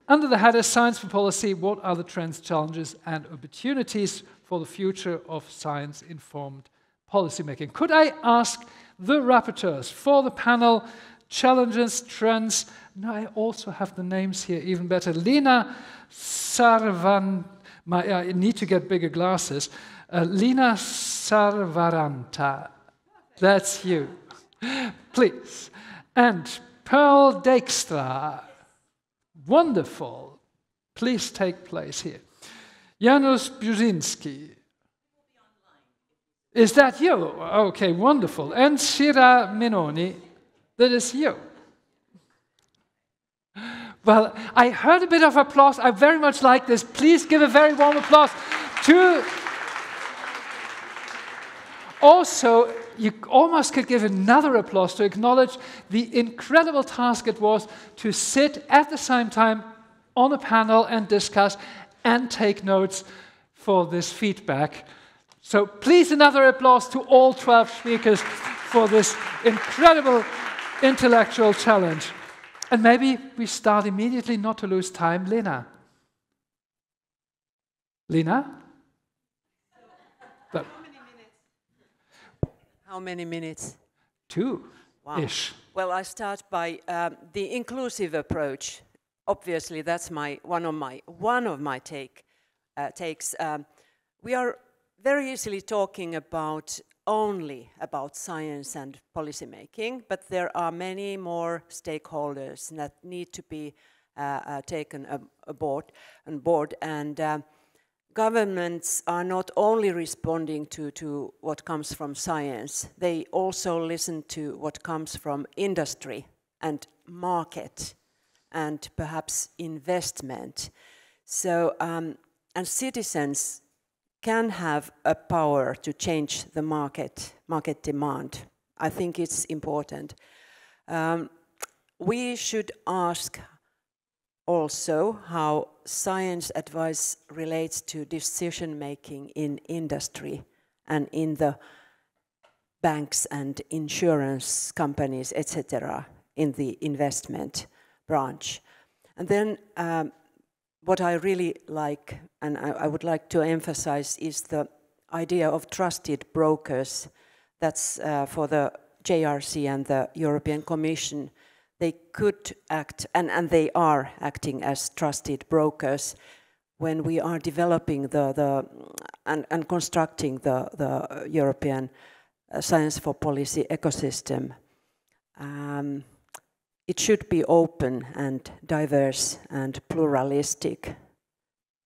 Under the header Science for Policy, what are the trends, challenges, and opportunities for the future of science-informed policymaking? Could I ask the rapporteurs for the panel, challenges, trends, now I also have the names here, even better. Leena, I need to get bigger glasses. Leena Sarvaranta, that's you. Please. And Pearl Dykstra, wonderful. Please take place here. Jansz Bujnicki. Is that you? Okay, wonderful. And Scira Menoni, that is you. Well, I heard a bit of applause. I very much like this. Please give a very warm applause to... Also, you almost could give another applause to acknowledge the incredible task it was to sit at the same time on a panel and discuss and take notes for this feedback. So please, another applause to all 12 speakers for this incredible intellectual challenge. And maybe we start immediately, not to lose time. Leena. Leena? How many minutes? How many minutes? 2-ish. Wow. Well, I start by the inclusive approach. Obviously, that's one of my takes. We are very easily talking only about science and policy making, but there are many more stakeholders that need to be taken on board, and governments are not only responding to what comes from science, they also listen to what comes from industry and market and perhaps investment. So, and citizens can have a power to change the market demand. I think it's important. We should ask also how science advice relates to decision-making in industry and in the banks and insurance companies, etc., in the investment branch. And then what I really like, and I would like to emphasize, is the idea of trusted brokers. That's for the JRC and the European Commission. They could act, and they are acting as trusted brokers when we are developing and constructing the European science for policy ecosystem. It should be open and diverse and pluralistic,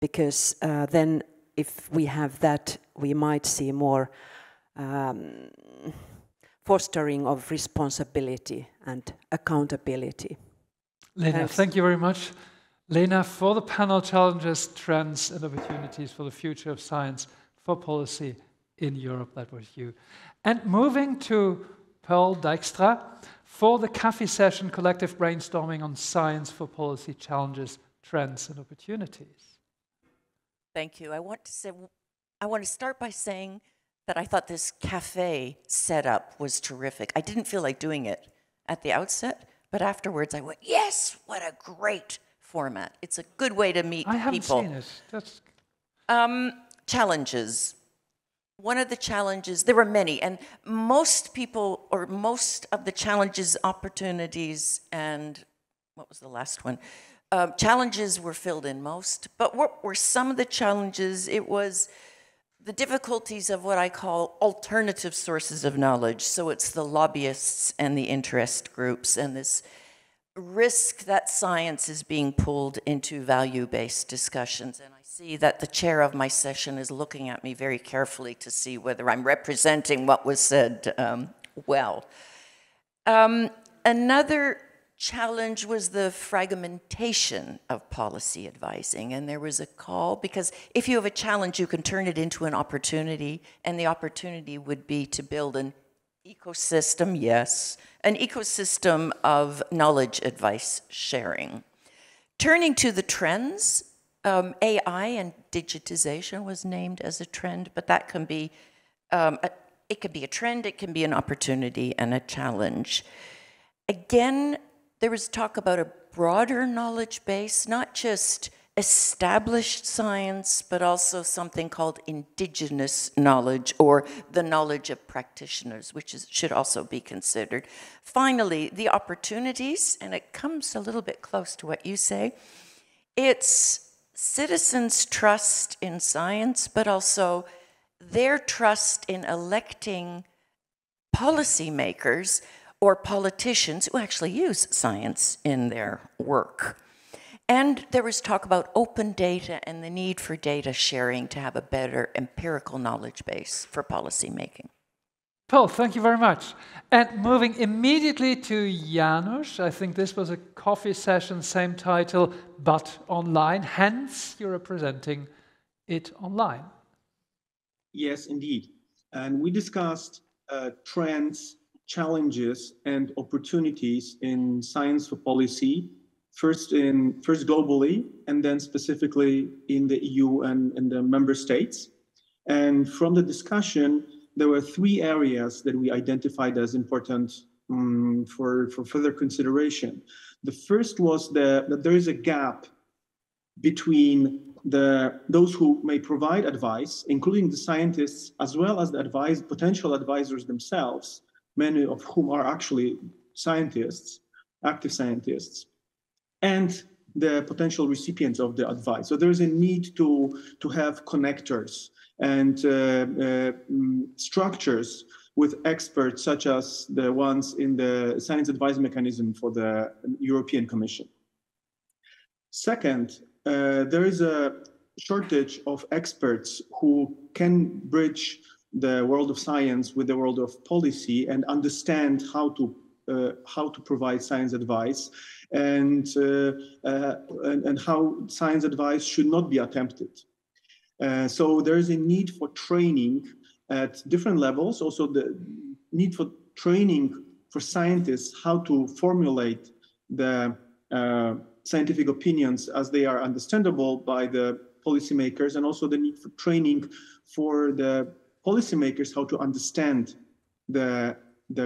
because then if we have that, we might see more fostering of responsibility and accountability. Leena, thank you very much. Leena, for the panel, challenges, trends and opportunities for the future of science for policy in Europe, that was you. And moving to Pearl Dykstra, for the CAFE session, collective brainstorming on science for policy, challenges, trends and opportunities. Thank you. I want to start by saying that I thought this cafe setup was terrific. I didn't feel like doing it at the outset, but afterwards I went, yes, what a great format. It's a good way to meet people. I haven't seen it. That's... Challenges. One of the challenges, there were many, and most people, or most of the challenges, opportunities, and what was the last one? Challenges were filled in most, but what were some of the challenges? It was the difficulties of what I call alternative sources of knowledge. So it's the lobbyists and the interest groups, and this risk that science is being pulled into value-based discussions. And I see that the chair of my session is looking at me very carefully to see whether I'm representing what was said well. Another challenge was the fragmentation of policy advising, and there was a call, because if you have a challenge, you can turn it into an opportunity, and the opportunity would be to build an ecosystem, yes, an ecosystem of knowledge advice sharing. Turning to the trends, AI and digitization was named as a trend, but that can be, it can be a trend, it can be an opportunity and a challenge. Again, there was talk about a broader knowledge base, not just established science, but also something called indigenous knowledge, or the knowledge of practitioners, which should also be considered. Finally, the opportunities, and it comes a little bit close to what you say. It's citizens' trust in science, but also their trust in electing policymakers or politicians who actually use science in their work. And there was talk about open data and the need for data sharing to have a better empirical knowledge base for policymaking. Paul, thank you very much. And moving immediately to Jansz, I think this was a coffee session, same title, but online. Hence, you're presenting it online. Yes, indeed. And we discussed trends, challenges, and opportunities in science for policy, first globally, and then specifically in the EU and in the member states. And from the discussion, there were three areas that we identified as important for further consideration. The first was that there is a gap between those who may provide advice, including the scientists, as well as the potential advisors themselves, many of whom are actually scientists, active scientists, and the potential recipients of the advice. So there is a need to have connectors and structures with experts such as the ones in the science advice mechanism for the European Commission. Second, there is a shortage of experts who can bridge the world of science with the world of policy and understand how to provide science advice and how science advice should not be attempted. So there is a need for training at different levels, also the need for training for scientists how to formulate the scientific opinions as they are understandable by the policymakers, and also the need for training for the policymakers how to understand the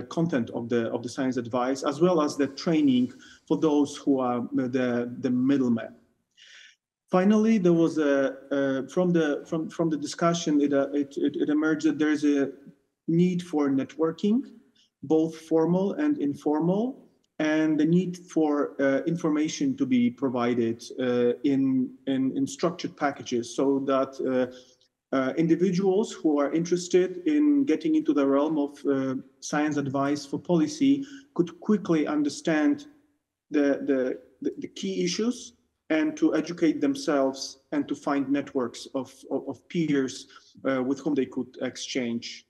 content of the science advice, as well as the training for those who are the middlemen. Finally, there was from the discussion, it emerged that there is a need for networking, both formal and informal, and the need for information to be provided in structured packages, so that individuals who are interested in getting into the realm of science advice for policy could quickly understand the key issues and to educate themselves and to find networks of peers with whom they could exchange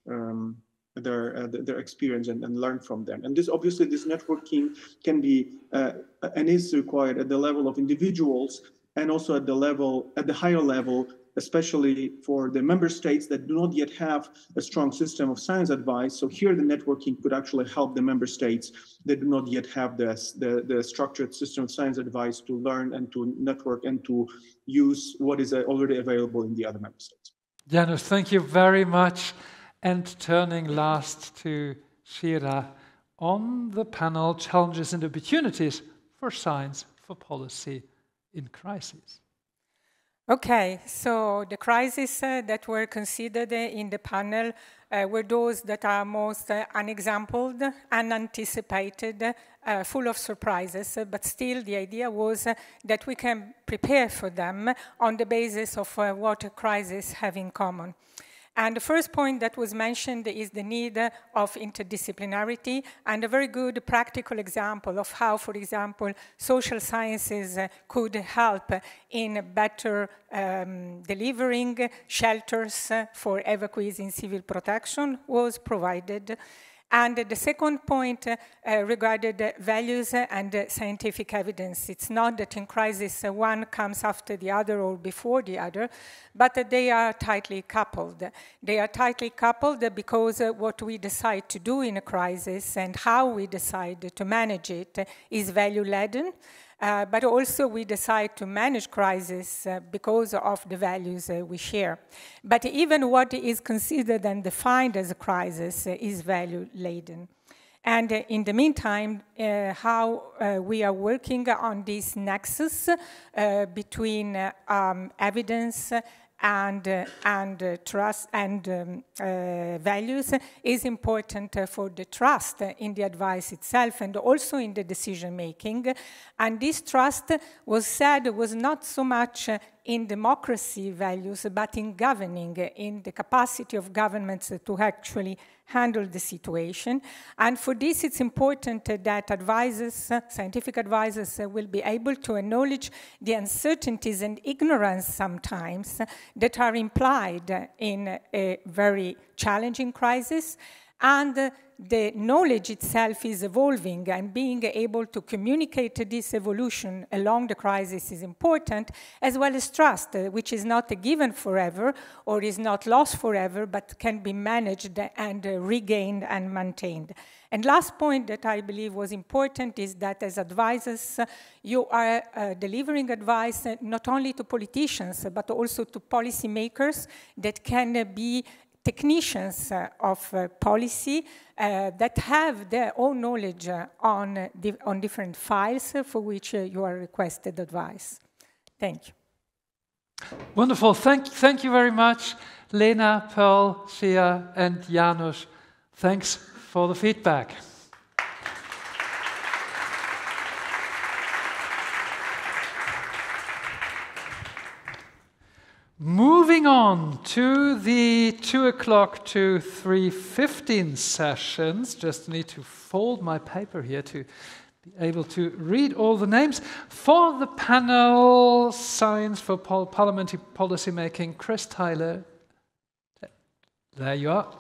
their experience and learn from them. And this networking can be and is required at the level of individuals, and also at the higher level, especially for the member states that do not yet have a strong system of science advice. So here the networking could actually help the member states that do not yet have the structured system of science advice to learn and to network and to use what is already available in the other member states. Jansz, thank you very much. And turning last to Scira on the panel, Challenges and Opportunities for Science for Policy in Crisis. Okay, so the crises that were considered in the panel were those that are most unexampled, unanticipated, full of surprises, but still the idea was that we can prepare for them on the basis of what crises have in common. And the first point that was mentioned is the need of interdisciplinarity, and a very good practical example of how, for example, social sciences could help in better delivering shelters for evacuees in civil protection was provided. And the second point regarded values and scientific evidence. It's not that in crisis one comes after the other or before the other, but that they are tightly coupled. They are tightly coupled because what we decide to do in a crisis and how we decide to manage it is value-laden. But also we decide to manage crisis because of the values we share. But even what is considered and defined as a crisis is value-laden. And in the meantime, how we are working on this nexus between evidence and trust and values is important for the trust in the advice itself and also in the decision making. And this trust was said was not so much in democracy values, but in governing, in the capacity of governments to actually handle the situation. And for this, it's important that advisors, scientific advisors, will be able to acknowledge the uncertainties and ignorance sometimes that are implied in a very challenging crisis. And the knowledge itself is evolving, and being able to communicate this evolution along the crisis is important, as well as trust, which is not a given forever or is not lost forever, but can be managed and regained and maintained. And last point that I believe was important is that as advisors, you are delivering advice not only to politicians, but also to policymakers that can be technicians of policy that have their own knowledge on different files for which you are requested advice. Thank you. Wonderful. Thank you very much, Leena, Pearl, Sia, and Jansz. Thanks for the feedback. Moving on to the 2 o'clock to 3:15 sessions. Just need to fold my paper here to be able to read all the names. For the panel Science for Parliamentary Policymaking, Chris Tyler. There you are.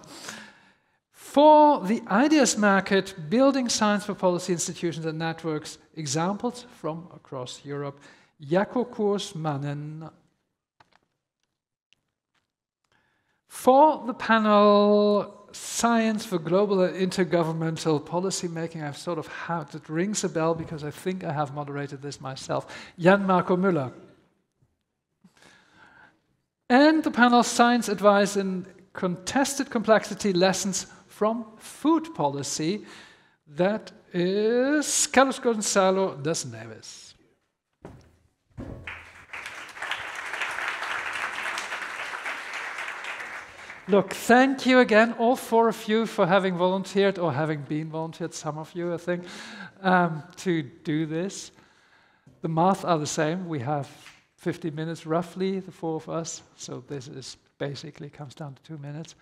For the Ideas Market, Building Science for Policy Institutions and Networks, Examples from Across Europe, Jaakko Kuursmanen. For the panel Science for Global and Intergovernmental Policy Making, I've sort of had, it rings a bell because I think I have moderated this myself, Jan-Marco Müller. And the panel Science Advice in Contested Complexity Lessons from Food Policy, that is Carlos Gonzalo das Neves. Look, thank you again, all 4 of you, for having volunteered, or having been volunteered, some of you, I think, to do this. The math are the same. We have 50 minutes, roughly, the 4 of us, so this is basically comes down to 2 minutes.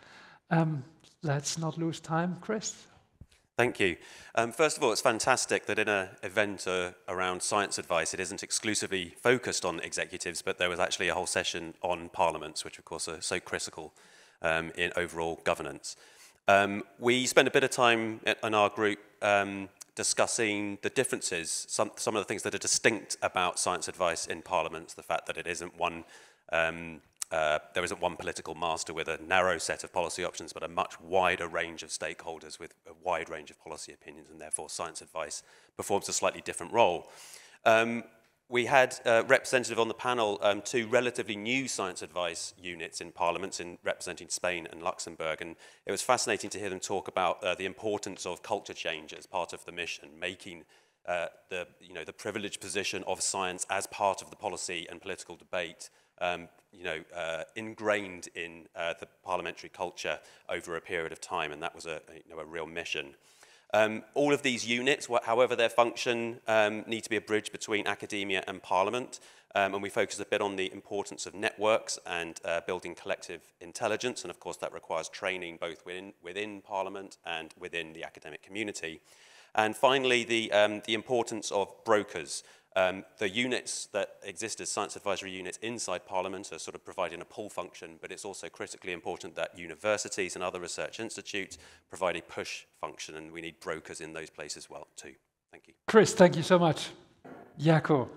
Let's not lose time. Chris? Thank you. First of all, it's fantastic that in an event around science advice, it isn't exclusively focused on executives, but there was actually a whole session on parliaments, which of course are so critical in overall governance. We spent a bit of time in our group discussing the differences, some of the things that are distinct about science advice in parliaments, the fact that it isn't one, there isn't one political master with a narrow set of policy options, but a much wider range of stakeholders with a wide range of policy opinions, and therefore science advice performs a slightly different role. We had representative on the panel 2 relatively new science advice units in parliaments representing Spain and Luxembourg, and it was fascinating to hear them talk about the importance of culture change as part of the mission, making the privileged position of science as part of the policy and political debate ingrained in the parliamentary culture over a period of time, and that was a real mission. All of these units, however their function, need to be a bridge between academia and parliament, and we focus a bit on the importance of networks and building collective intelligence, and of course that requires training both within parliament and within the academic community. And finally, the importance of brokers. The units that exist as science advisory units inside Parliament are sort of providing a pull function, but it's also critically important that universities and other research institutes provide a push function, and we need brokers in those places as well too. Thank you. Chris, thank you so much. Jaakko,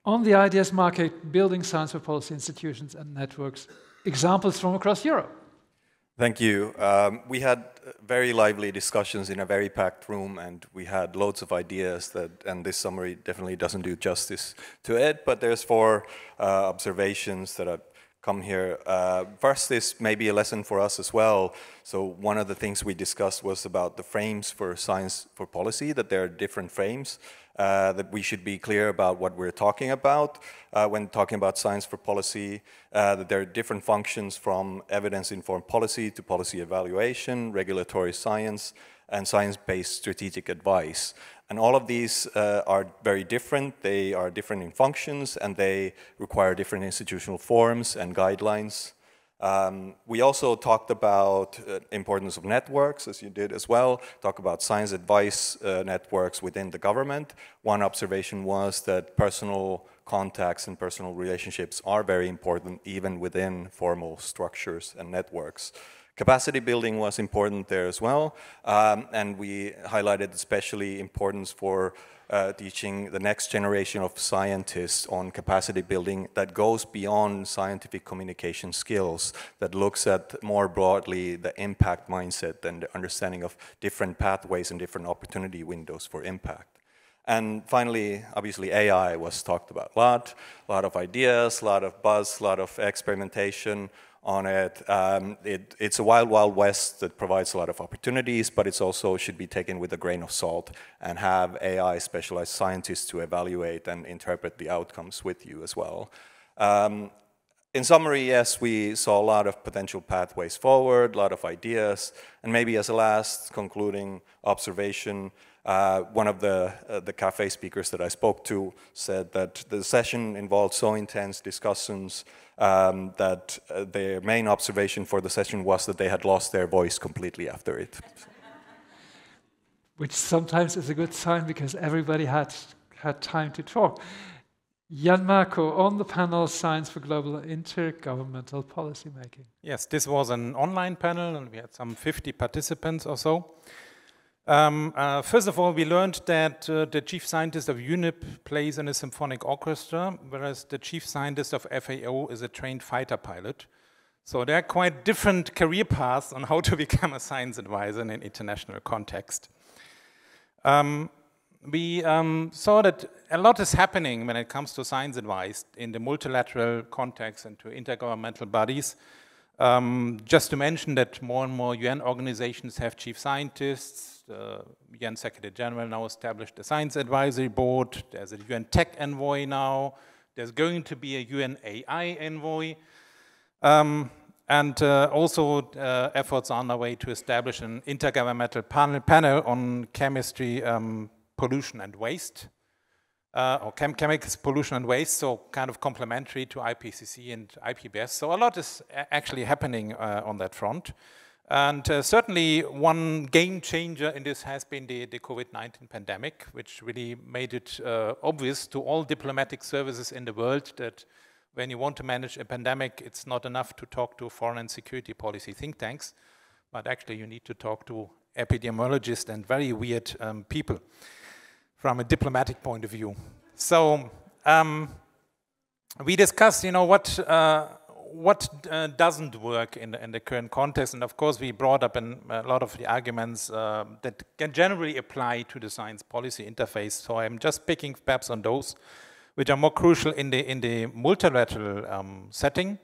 on the Ideas Market, Building Science for Policy Institutions and Networks, Examples from Across Europe. Thank you. We had very lively discussions in a very packed room, and we had loads of ideas and this summary definitely doesn't do justice to it, but there's 4 observations that come here. First is maybe a lesson for us as well. So one of the things we discussed was about the frames for science for policy, that there are different frames, that we should be clear about what we're talking about when talking about science for policy, that there are different functions from evidence-informed policy to policy evaluation, regulatory science, and science-based strategic advice. And all of these are very different. They are different in functions, and they require different institutional forms and guidelines. We also talked about importance of networks, as you did as well, talk about science advice networks within the government. One observation was that personal contacts and personal relationships are very important even within formal structures and networks. Capacity building was important there as well, and we highlighted especially importance for teaching the next generation of scientists on capacity building that goes beyond scientific communication skills, that looks at more broadly the impact mindset and the understanding of different pathways and different opportunity windows for impact. And finally, obviously AI was talked about a lot of ideas, a lot of buzz, a lot of experimentation on it. It's a wild, wild west that provides a lot of opportunities, but it's also should be taken with a grain of salt and have AI specialized scientists to evaluate and interpret the outcomes with you as well. In summary, yes, we saw a lot of potential pathways forward, a lot of ideas, and maybe as a last concluding observation, one of the cafe speakers that I spoke to said that the session involved so intense discussions that their main observation for the session was that they had lost their voice completely after it. Which sometimes is a good sign because everybody had time to talk. Jan Marco, on the panel Science for Global Intergovernmental Policymaking. Yes, this was an online panel and we had some 50 participants or so. First of all, we learned that the chief scientist of UNIP plays in a symphonic orchestra, whereas the chief scientist of FAO is a trained fighter pilot. So there are quite different career paths on how to become a science advisor in an international context. We saw that a lot is happening when it comes to science advice in the multilateral context and to intergovernmental bodies. Just to mention that more and more UN organizations have chief scientists. The UN Secretary General now established a science advisory board. There's a UN tech envoy now. There's going to be a UN AI envoy. And also efforts are underway to establish an intergovernmental panel on chemistry, pollution and waste. Or chemicals, pollution and waste, so kind of complementary to IPCC and IPBES. So a lot is actually happening on that front. And certainly one game changer in this has been the COVID-19 pandemic, which really made it obvious to all diplomatic services in the world that when you want to manage a pandemic, it's not enough to talk to foreign and security policy think tanks, but actually you need to talk to epidemiologists and very weird people from a diplomatic point of view. So we discussed, you know, what doesn't work in the current context, and of course we brought up a lot of the arguments that can generally apply to the science policy interface. So I'm just picking perhaps on those which are more crucial in the multilateral setting.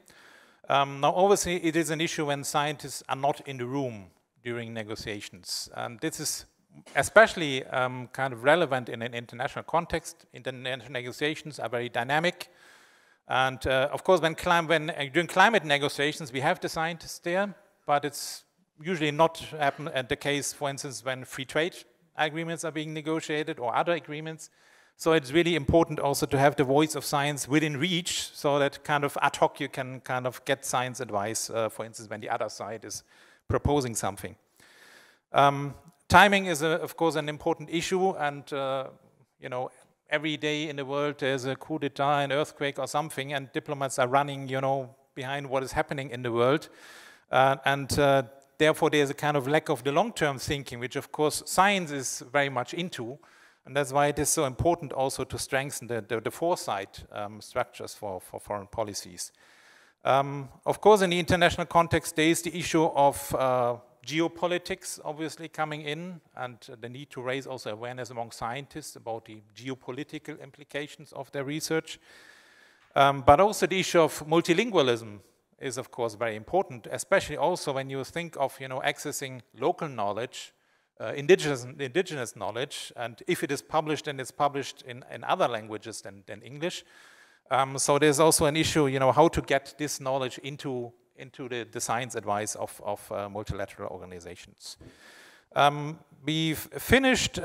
Now obviously it is an issue when scientists are not in the room during negotiations, and this is especially kind of relevant in an international context. International negotiations are very dynamic. And of course, during climate negotiations, we have the scientists there, but it's usually not happen at the case, for instance, when free trade agreements are being negotiated or other agreements. So it's really important also to have the voice of science within reach, so that kind of ad hoc you can kind of get science advice, for instance, when the other side is proposing something. Timing is, of course, an important issue, and you know, every day in the world there's a coup d'etat, an earthquake or something, and diplomats are running, you know, behind what is happening in the world. Therefore there's a kind of lack of the long-term thinking, which of course science is very much into, and that's why it is so important also to strengthen the foresight structures for foreign policies. Of course, in the international context, there is the issue of geopolitics obviously coming in, and the need to raise also awareness among scientists about the geopolitical implications of their research. But also the issue of multilingualism is, of course, very important, especially also when you think of, accessing local knowledge, indigenous knowledge, and if it is published, then it's published in other languages than English. So there's also an issue, how to get this knowledge into the science advice of multilateral organizations. We've finished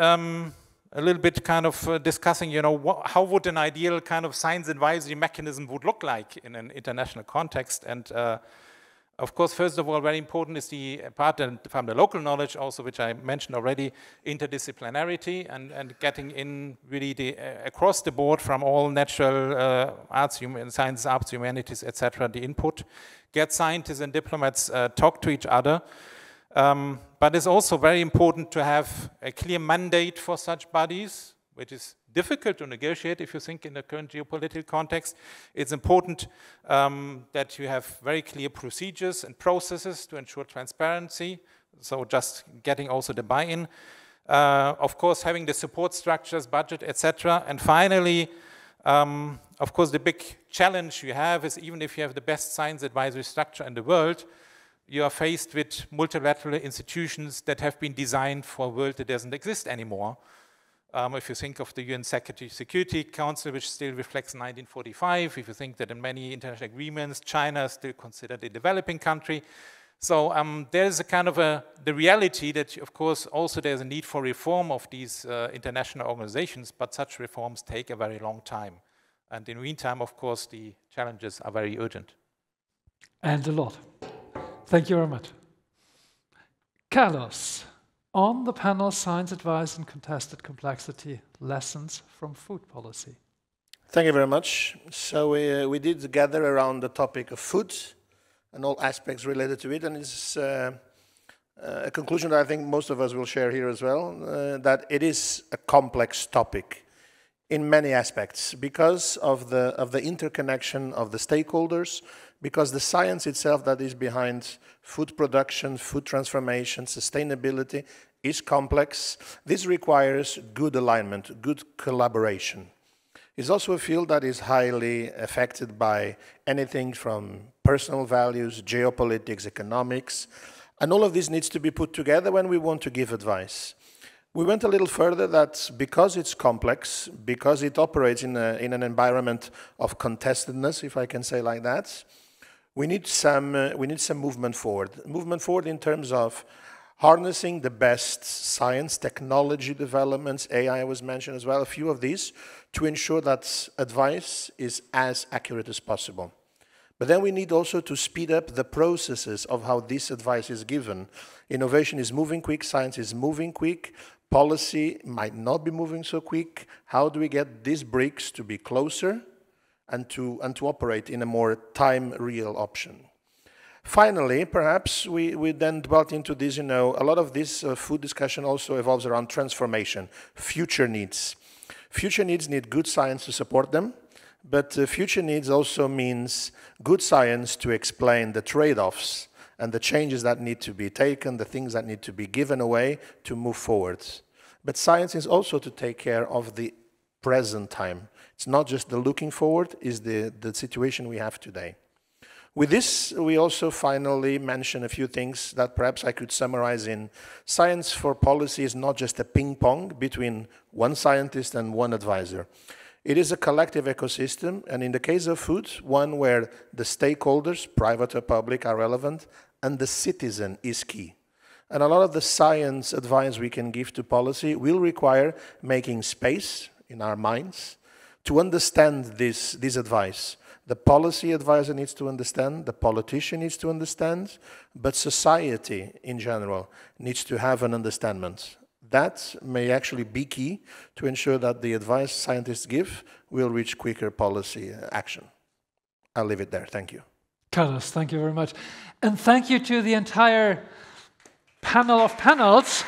a little bit kind of discussing, how would an ideal kind of science advisory mechanism would look like in an international context. And of course, first of all, very important is the part from the local knowledge also, which I mentioned already, interdisciplinarity and getting in really across the board from all natural arts, science, arts, humanities, etc., the input. Get scientists and diplomats talk to each other. But it's also very important to have a clear mandate for such bodies, which is difficult to negotiate if you think in the current geopolitical context. It's important that you have very clear procedures and processes to ensure transparency, so just getting also the buy-in. Of course, having the support structures, budget, etc. And finally, of course, the big challenge you have is even if you have the best science advisory structure in the world, you are faced with multilateral institutions that have been designed for a world that doesn't exist anymore. If you think of the UN Security Council, which still reflects 1945, if you think that in many international agreements, China is still considered a developing country. So there's a kind of the reality that, of course, also there's a need for reform of these international organizations, but such reforms take a very long time. And in the meantime, of course, the challenges are very urgent. And a lot. Thank you very much. Carlos, on the panel, Science Advice and Contested Complexity, Lessons from Food Policy. Thank you very much. So we did gather around the topic of food and all aspects related to it, and it's a conclusion that I think most of us will share here as well, that it is a complex topic in many aspects because of the interconnection of the stakeholders, because the science itself that is behind food production, food transformation, sustainability is complex. This requires good alignment, good collaboration. It's also a field that is highly affected by anything from personal values, geopolitics, economics, and all of this needs to be put together when we want to give advice. We went a little further that because it's complex, because it operates in an environment of contestedness, if I can say like that, we need some movement forward. Movement forward in terms of harnessing the best science, technology developments, AI was mentioned as well, a few of these, to ensure that advice is as accurate as possible. But then we need also to speed up the processes of how this advice is given. Innovation is moving quick, science is moving quick, policy might not be moving so quick. How do we get these bricks to be closer and to operate in a more time-real option? Finally, perhaps we then dwelt into this, a lot of this food discussion also evolves around transformation, future needs. Future needs need good science to support them, but future needs also means good science to explain the trade-offs and the changes that need to be taken, the things that need to be given away to move forward. But science is also to take care of the present time. It's not just the looking forward, it's the situation we have today. With this, we also finally mention a few things that perhaps I could summarize in science for policy is not just a ping-pong between one scientist and one advisor. It is a collective ecosystem, and in the case of food, one where the stakeholders, private or public, are relevant, and the citizen is key. And a lot of the science advice we can give to policy will require making space in our minds to understand this advice. The policy advisor needs to understand, the politician needs to understand, but society in general needs to have an understanding. That may actually be key to ensure that the advice scientists give will reach quicker policy action. I'll leave it there. Thank you. Carlos, thank you very much. And thank you to the entire panel of panels,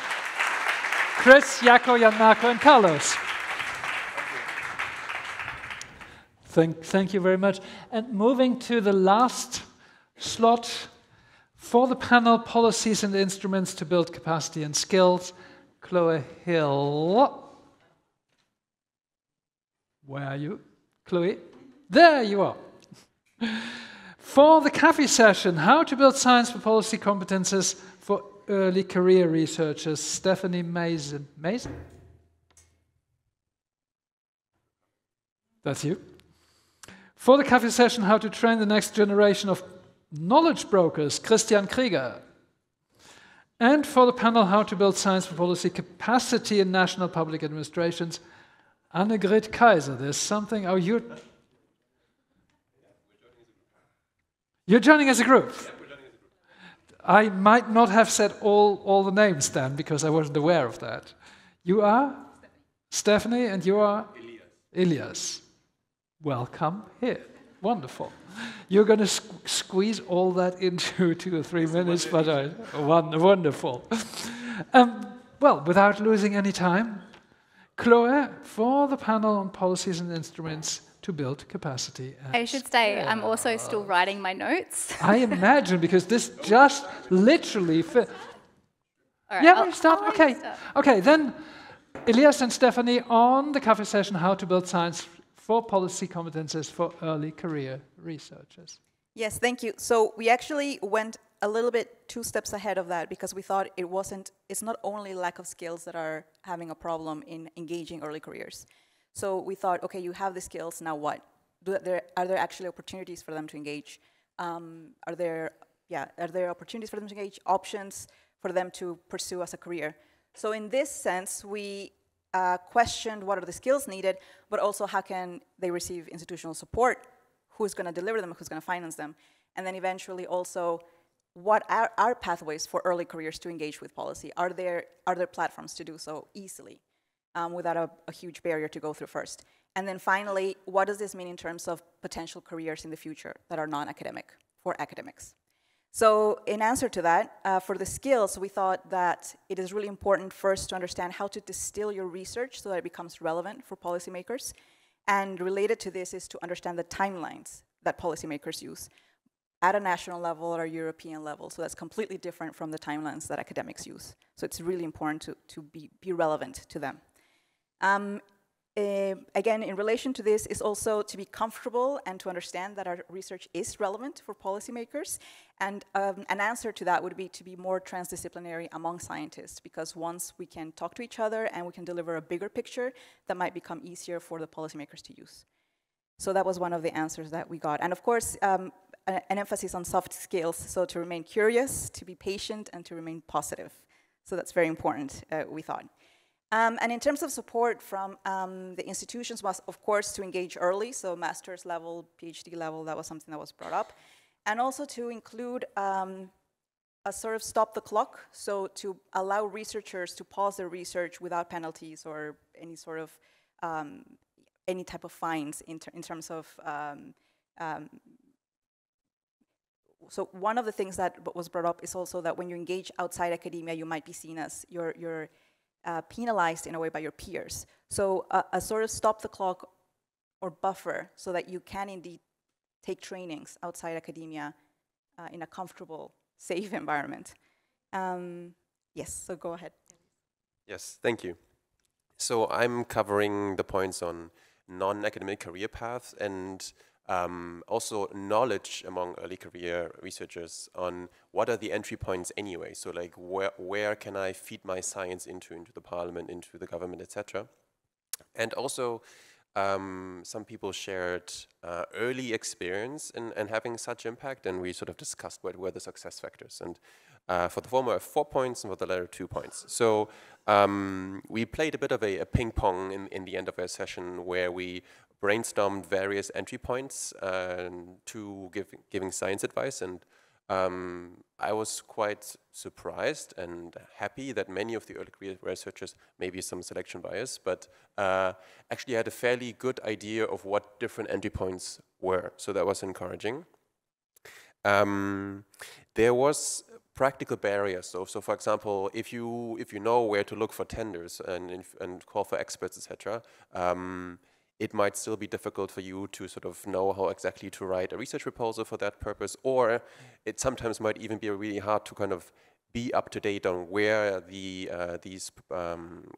Chris, Jaco, Jan-Marco, and Carlos. Thank you very much. And moving to the last slot for the panel, Policies and Instruments to Build Capacity and Skills, Chloe Hill. Where are you? Chloe? There you are. For the coffee session, how to build science for policy competences for early career researchers, Stephanie Mason. Mason? That's you. For the coffee session, how to train the next generation of knowledge brokers, Christian Krieger. And for the panel, how to build science for policy capacity in national public administrations, Annegret Kaiser. There's something, oh, you're joining as a group? I might not have said all the names then, because I wasn't aware of that. You are? Stephanie, and you are? Elias. Welcome here. Wonderful. You're going to squeeze all that into 2 or 3 minutes, but wonderful. Well, without losing any time, Chloe, for the panel on policies and instruments to build capacity. I should say, I'm also still writing my notes. I imagine, because this just literally... All right, yeah, we start? Okay. Start. Okay, then Elias and Stephanie on the coffee session, how to build science for policy competences for early career researchers. Yes, thank you. So we actually went a little bit 2 steps ahead of that, because we thought it's not only lack of skills that are having a problem in engaging early careers. So we thought, okay, you have the skills, now what? Are there actually opportunities for them to engage? Are there opportunities for them to engage, options for them to pursue as a career? So in this sense, we questioned what are the skills needed, but also how can they receive institutional support? Who's going to deliver them? Who's going to finance them? And then eventually also, what are our pathways for early careers to engage with policy? Are there platforms to do so easily without a huge barrier to go through first? And then finally, what does this mean in terms of potential careers in the future that are non-academic for academics? So in answer to that, for the skills, we thought that it is really important first to understand how to distill your research so that it becomes relevant for policymakers. And related to this is to understand the timelines that policymakers use at a national level or a European level. So that's completely different from the timelines that academics use. So it's really important to be relevant to them. Again, in relation to this is also to be comfortable and to understand that our research is relevant for policymakers. And an answer to that would be to be more transdisciplinary among scientists, because once we can talk to each other and we can deliver a bigger picture, that might become easier for the policymakers to use. So that was one of the answers that we got. And of course, an emphasis on soft skills, so to remain curious, to be patient, and to remain positive. So that's very important, we thought. And in terms of support from the institutions was, of course, to engage early, so master's level, PhD level, that was something that was brought up. And also to include a sort of stop the clock, so to allow researchers to pause their research without penalties or any sort of, any type of fines in terms of, so one of the things that was brought up is also that when you engage outside academia, you might be seen as you're penalized in a way by your peers. So a sort of stop the clock or buffer so that you can indeed take trainings outside academia in a comfortable, safe environment. Yes, so go ahead. Yes, thank you. So I'm covering the points on non-academic career paths and also knowledge among early career researchers on what are the entry points anyway. So like where can I feed my science into the parliament, into the government, etc. And also some people shared early experience in having such impact, and we sort of discussed what were the success factors. And for the former 4 points and for the latter 2 points. So we played a bit of a ping pong in the end of our session where we brainstormed various entry points to giving science advice, and I was quite surprised and happy that many of the early career researchers, maybe some selection bias, but actually had a fairly good idea of what different entry points were. So that was encouraging. There was practical barriers. So for example, if you know where to look for tenders and call for experts, etc., it might still be difficult for you to sort of know how exactly to write a research proposal for that purpose, or it sometimes might even be really hard to kind of be up to date on where these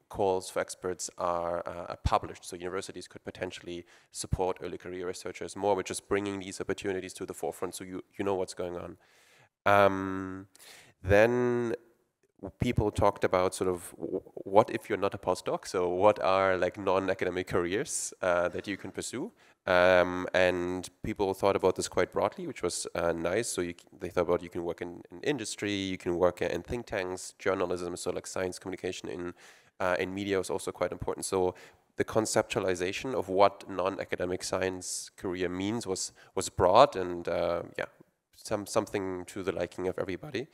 calls for experts are published. So universities could potentially support early career researchers more with just bringing these opportunities to the forefront, so you know what's going on. Then people talked about sort of what if you're not a postdoc, so what are like non-academic careers that you can pursue, and people thought about this quite broadly, which was nice. So they thought about you can work in industry, you can work in think tanks, journalism, so like science communication in media was also quite important. So the conceptualization of what non-academic science career means was broad, and yeah, something to the liking of everybody.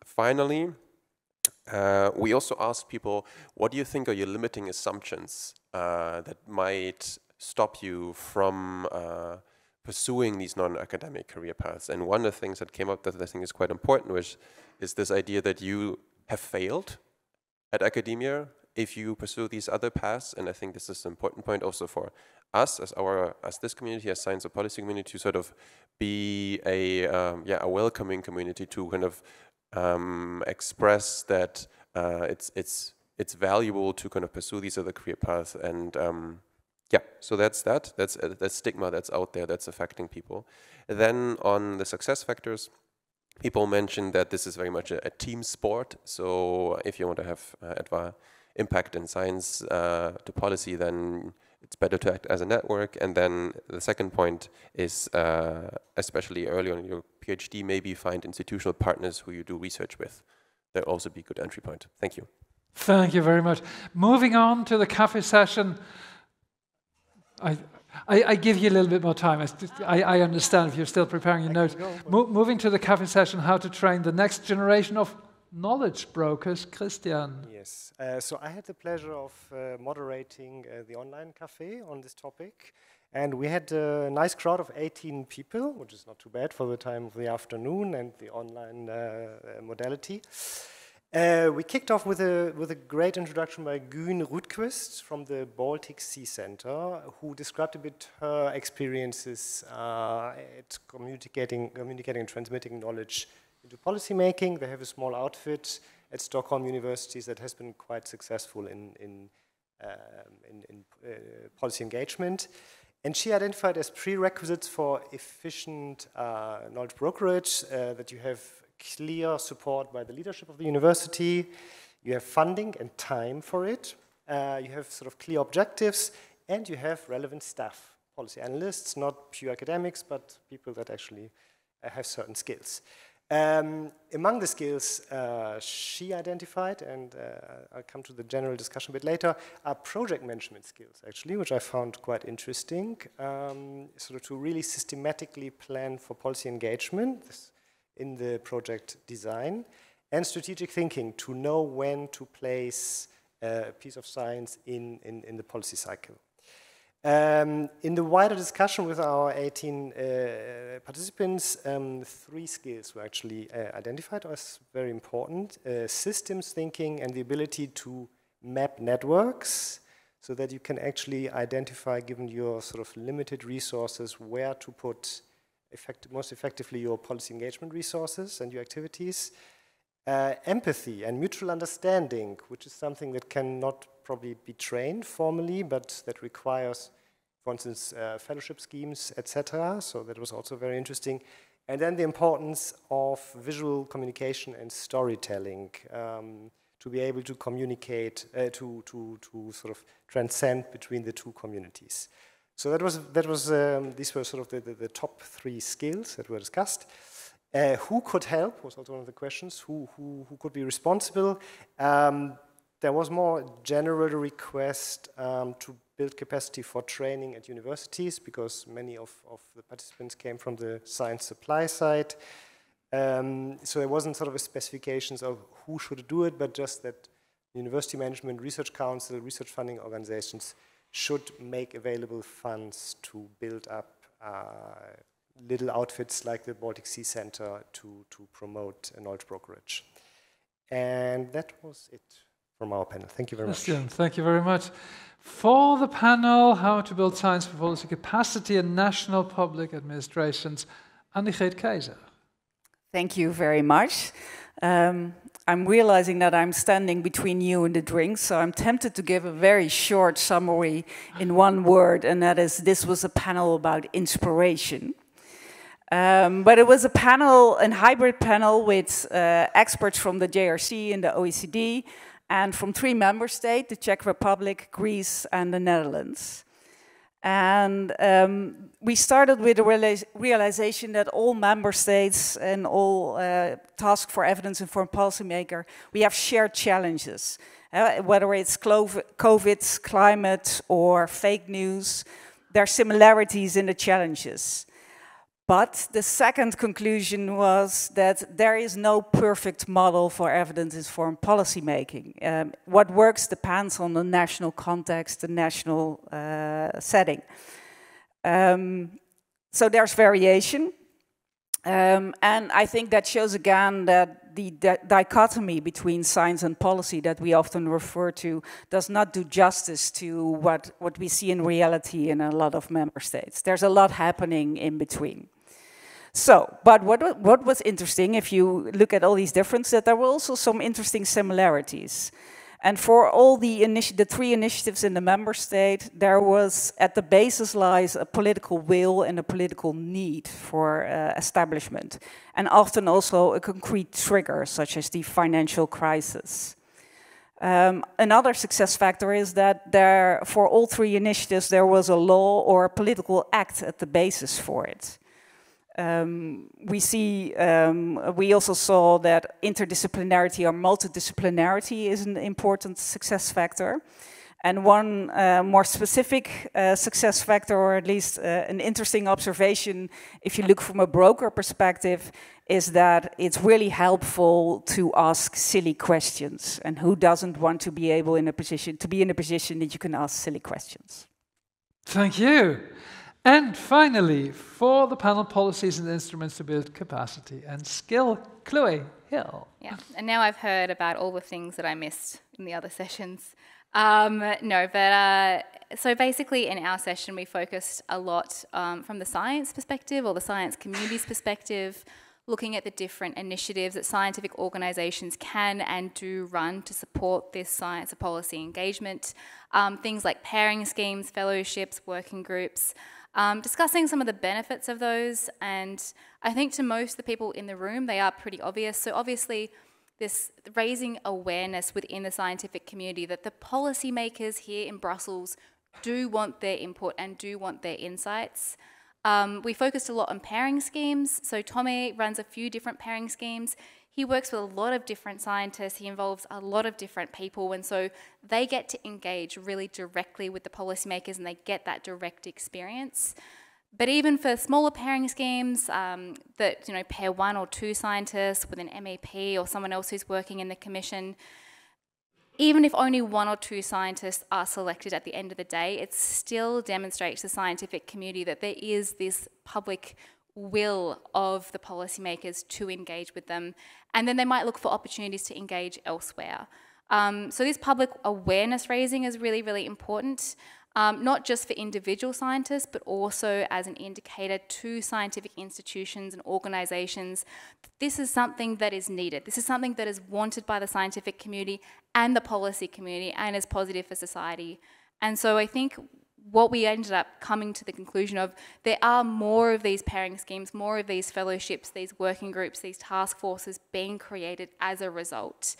Finally, we also asked people, what do you think are your limiting assumptions that might stop you from pursuing these non-academic career paths? And one of the things that came up that I think is quite important is this idea that you have failed at academia if you pursue these other paths. And I think this is an important point also for us as this community, as science and policy community, to sort of be a welcoming community to kind of express that it's valuable to kind of pursue these other career paths. And yeah, so that's stigma that's out there that's affecting people. Then on the success factors, people mentioned that this is very much a team sport. So if you want to have impact in science to policy, then it's better to act as a network. And then the second point is, especially early on in your PhD, maybe find institutional partners who you do research with. That'll also be a good entry point. Thank you. Thank you very much. Moving on to the cafe session. I give you a little bit more time. I understand if you're still preparing your notes. Moving to the cafe session, how to train the next generation of knowledge brokers. Christian. Yes, so I had the pleasure of moderating the online cafe on this topic, and we had a nice crowd of 18 people, which is not too bad for the time of the afternoon and the online modality. We kicked off with a great introduction by Gun Rudquist from the Baltic Sea Center, who described a bit her experiences at communicating and transmitting knowledge into policymaking. They have a small outfit at Stockholm universities that has been quite successful in policy engagement. And she identified as prerequisites for efficient knowledge brokerage that you have clear support by the leadership of the university, you have funding and time for it, you have sort of clear objectives, and you have relevant staff, policy analysts, not pure academics, but people that actually have certain skills. Among the skills she identified, and I'll come to the general discussion a bit later, are project management skills, actually, which I found quite interesting, sort of to really systematically plan for policy engagement in the project design, and strategic thinking, to know when to place a piece of science in the policy cycle. In the wider discussion with our 18 participants, 3 skills were actually identified as very important. Systems thinking and the ability to map networks so that you can actually identify, given your sort of limited resources, where to put most effectively your policy engagement resources and your activities. Empathy and mutual understanding, which is something that cannot probably be trained formally, but that requires, for instance, fellowship schemes, etc. So that was also very interesting. And then the importance of visual communication and storytelling, to be able to communicate, to sort of transcend between the two communities. So these were sort of the top 3 skills that were discussed. Who could help was also one of the questions. Who could be responsible? There was more general request to build capacity for training at universities, because many of the participants came from the science supply side. So there wasn't sort of a specifications of who should do it, but just that university management, research council, research funding organizations should make available funds to build up little outfits like the Baltic Sea Center to promote knowledge brokerage. And that was it from our panel. Thank you very much. Thank you very much. For the panel, How to Build Science for Policy Capacity in National Public Administrations, Annegret Keizer. Thank you very much. I'm realizing that I'm standing between you and the drink, so I'm tempted to give a very short summary in one word, and that is, this was a panel about inspiration. But it was a panel, a hybrid panel with experts from the JRC and the OECD, and from 3 member states, the Czech Republic, Greece, and the Netherlands. And we started with the realization that all member states and all task for evidence-informed policymaker, we have shared challenges. Whether it's COVID, climate, or fake news, there are similarities in the challenges. But the second conclusion was that there is no perfect model for evidence-informed policymaking. What works depends on the national context, the national setting. So there's variation. And I think that shows again that the dichotomy between science and policy that we often refer to does not do justice to what we see in reality in a lot of member states. There's a lot happening in between. So, but what was interesting, if you look at all these differences, there were also some interesting similarities. And for all the 3 initiatives in the member state, there was, at the basis lies a political will and a political need for establishment. And often also a concrete trigger, such as the financial crisis. Another success factor is that for all 3 initiatives, there was a law or a political act at the basis for it. We also saw that interdisciplinarity or multidisciplinarity is an important success factor. And one more specific success factor, or at least an interesting observation, if you look from a broker perspective, is that it's really helpful to ask silly questions. And who doesn't want to be in a position that you can ask silly questions? Thank you. And finally, for the panel, policies and instruments to build capacity and skill, Chloe Hill. Yeah, and now I've heard about all the things that I missed in the other sessions. So basically in our session, we focused a lot from the science perspective or the science community's perspective, looking at the different initiatives that scientific organisations can and do run to support this science and policy engagement. Things like pairing schemes, fellowships, working groups, discussing some of the benefits of those. And I think to most of the people in the room, they are pretty obvious. So obviously, this raising awareness within the scientific community that the policymakers here in Brussels do want their input and do want their insights. We focused a lot on pairing schemes. So Tommy runs a few different pairing schemes. He works with a lot of different scientists. He involves a lot of different people. And so they get to engage really directly with the policymakers and they get that direct experience. But even for smaller pairing schemes that pair 1 or 2 scientists with an MEP or someone else who's working in the commission, even if only 1 or 2 scientists are selected at the end of the day, it still demonstrates to the scientific community that there is this public will of the policymakers to engage with them. And then they might look for opportunities to engage elsewhere. So this public awareness raising is really, really important. Not just for individual scientists, but also as an indicator to scientific institutions and organisations. This is something that is needed. This is something that is wanted by the scientific community and the policy community and is positive for society. And so I think what we ended up coming to the conclusion of, there are more of these pairing schemes, more of these fellowships, these working groups, these task forces being created as a result.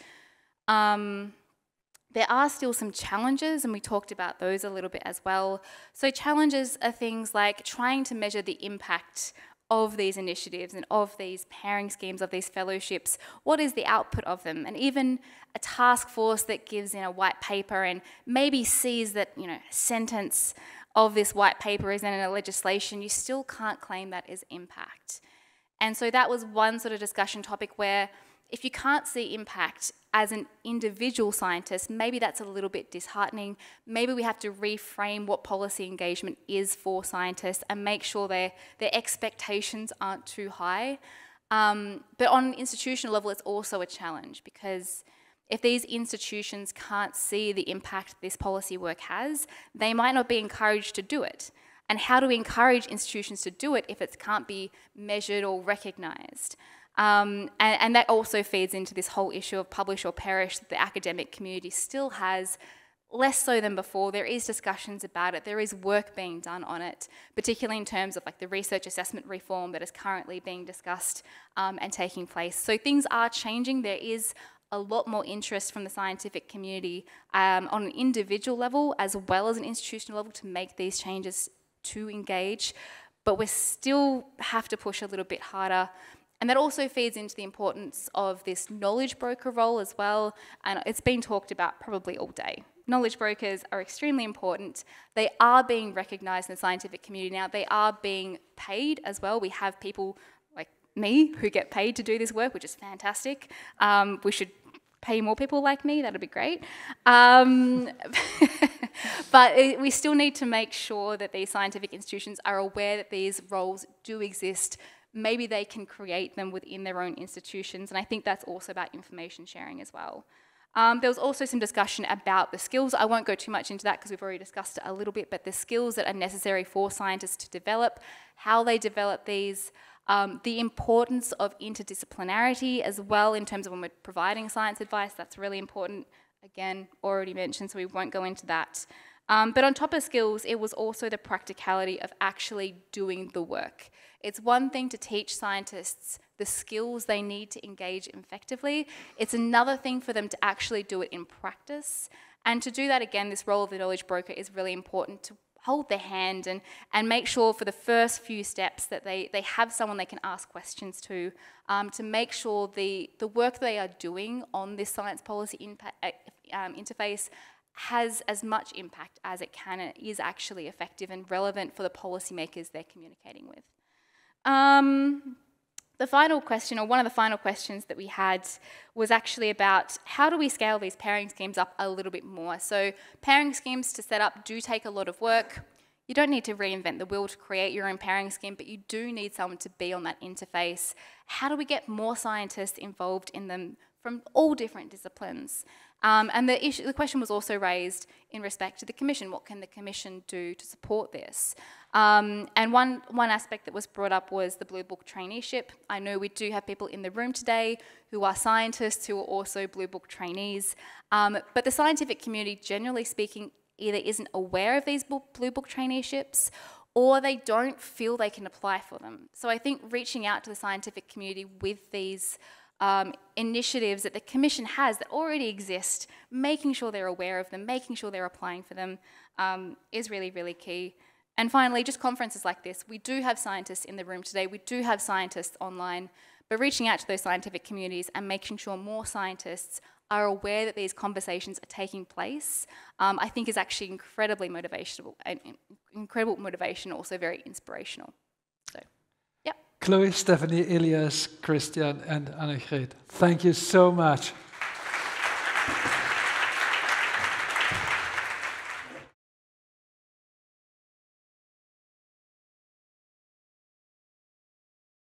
There are still some challenges, and we talked about those a little bit as well. So challenges are things like trying to measure the impact of these initiatives and of these pairing schemes, of these fellowships. What is the output of them? And even a task force that gives in a white paper and maybe sees that, a sentence of this white paper is in a legislation, you still can't claim that as impact. And so that was one sort of discussion topic where if you can't see impact as an individual scientist, maybe that's a little bit disheartening. Maybe we have to reframe what policy engagement is for scientists and make sure their expectations aren't too high. But on an institutional level, it's also a challenge, because if these institutions can't see the impact this policy work has, they might not be encouraged to do it. And how do we encourage institutions to do it if it can't be measured or recognised? And that also feeds into this whole issue of publish or perish that the academic community still has, less so than before. There is discussions about it. There is work being done on it, particularly in terms of like the research assessment reform that is currently being discussed and taking place. So things are changing. There is a lot more interest from the scientific community on an individual level as well as an institutional level to make these changes to engage. But we still have to push a little bit harder. And that also feeds into the importance of this knowledge broker role as well. And it's been talked about probably all day. Knowledge brokers are extremely important. They are being recognised in the scientific community now. They are being paid as well. We have people like me who get paid to do this work, which is fantastic. We should pay more people like me. That'd be great. But we still need to make sure that these scientific institutions are aware that these roles do exist. Maybe they can create them within their own institutions. And I think that's also about information sharing as well. There was also some discussion about the skills. I won't go too much into that because we've already discussed it a little bit, but the skills that are necessary for scientists to develop, how they develop these, the importance of interdisciplinarity as well in terms of when we're providing science advice. That's really important. Again, already mentioned, so we won't go into that. But on top of skills, it was also the practicality of actually doing the work. It's one thing to teach scientists the skills they need to engage effectively. It's another thing for them to actually do it in practice. And to do that, again, this role of the knowledge broker is really important to hold their hand and make sure for the first few steps that they have someone they can ask questions to make sure the work they are doing on this science policy interface has as much impact as it can and is actually effective and relevant for the policymakers they're communicating with. The final question, or one of the final questions that we had, was actually about how do we scale these pairing schemes up a little bit more. So pairing schemes to set up do take a lot of work. You don't need to reinvent the wheel to create your own pairing scheme, but you do need someone to be on that interface. How do we get more scientists involved in them from all different disciplines? And the question was also raised in respect to the Commission. What can the Commission do to support this? And one aspect that was brought up was the Blue Book traineeship. I know we do have people in the room today who are scientists who are also Blue Book trainees. But the scientific community, generally speaking, either isn't aware of these Blue Book traineeships or they don't feel they can apply for them. So I think reaching out to the scientific community with these initiatives that the Commission has that already exist, making sure they're aware of them, making sure they're applying for them is really, really key. And finally, just conferences like this. We do have scientists in the room today. We do have scientists online. But reaching out to those scientific communities and making sure more scientists are aware that these conversations are taking place, I think is actually incredibly motivational, and incredible motivation, also very inspirational. So, yeah. Chloe, Stephanie, Elias, Christian, and Annegret, thank you so much.